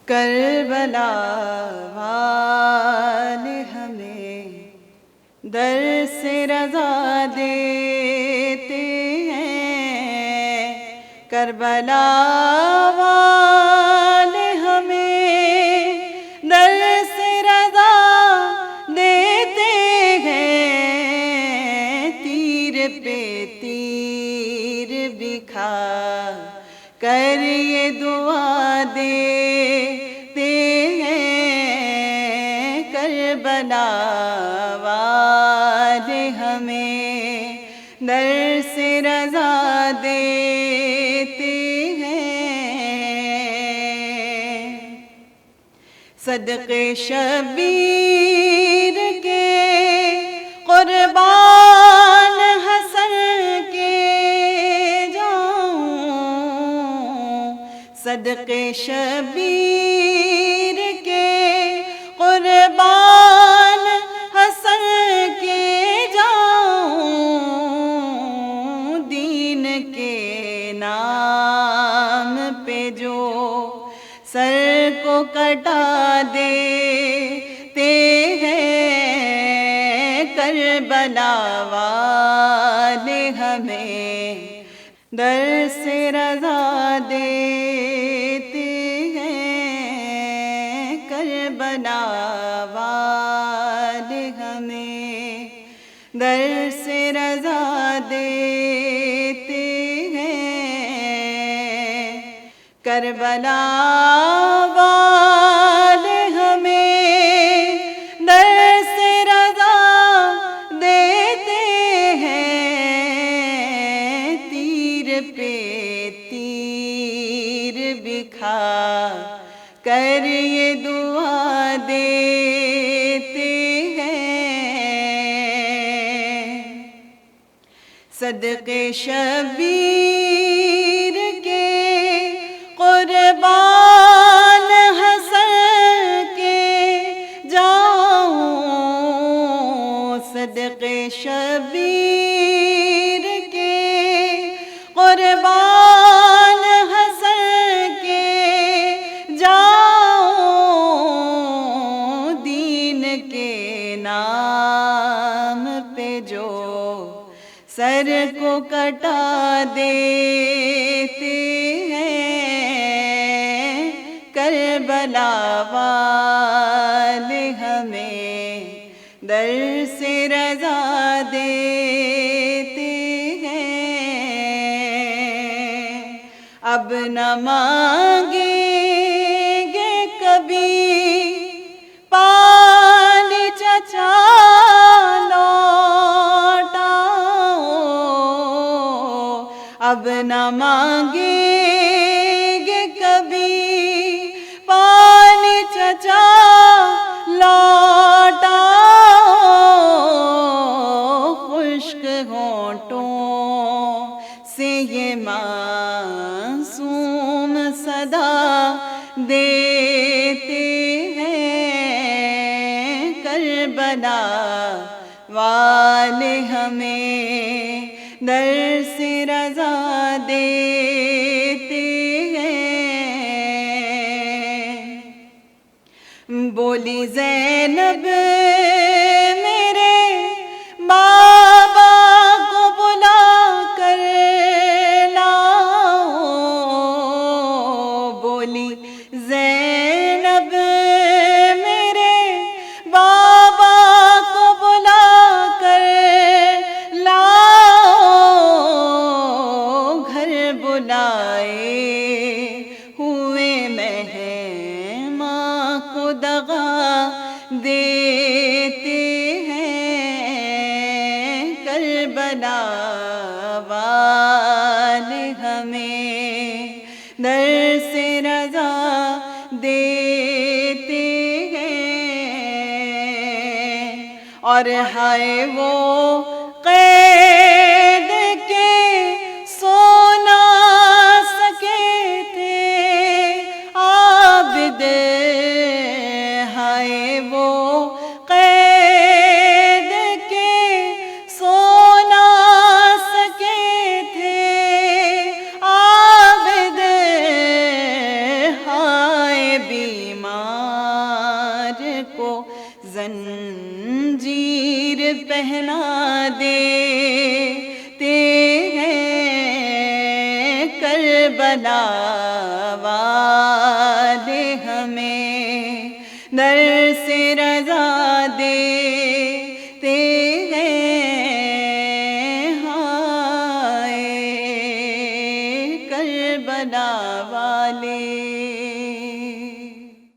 کربلا والے ہمیں درس رضا دیتے ہیں، کربلا والے ہمیں درس رضا دیتے ہیں، تیر پہ تیر بکھا کر یہ دعا دیتے ہیں، کربلا والے ہمیں درس رضا دیتے ہیں۔ صدقے شبیر کے قربان حسن کے جاؤں، صدقے شبیر کے قربان حسن کے جاؤں، دین کے نام پہ جو سر کو کٹا دیتے ہیں، کربلا والے ہمیں درس رضا دیتے ہیں، کربلا والے ہمیں درس رضا دیتے ہیں، کربلا والے ہمیں درس رضا دیتے ہیں، تیر پہ تیر بکھا کر یہ دعا دیتے ہیں۔ صدقے شبیر کے قربان حسن کے جاؤں، صدقے شبیر کے قربان حسن کے جاؤں، دین کے نام پہ جو سر کو کٹا دیتے ہیں، کربلا والے ہمیں درس رضا دیتے ہیں، اب نہ مانگیں گے کبھی پانی چچا اب نہ مانگیں گے کبھی پانی چچا لوٹاؤ، خشک ہونٹوں سے یہ معصوم صدا دیتے ہیں، کربلا والے ہمیں درس رضا دیتے ہیں۔ بولی زینب میرے بابا کو بلا کر لاؤ، بولی زینب میرے بابا کو بلا کر لاؤ، گھر بلائے ہوئے مہماں کو دغا دیتے ہیں، کربلا والے ہمیں درس رضا دیتے ہیں، اور ہائے وہ قید کے سو نہ سکے تھے عابد، ہائے وہ قید کے سو نہ سکے تھے عابد، ہائے بھی زنجیر پہنا دیتے ہیں کربلا والے ہمیں، در سے رضا دیتے ہیں ہائے کربلا والے۔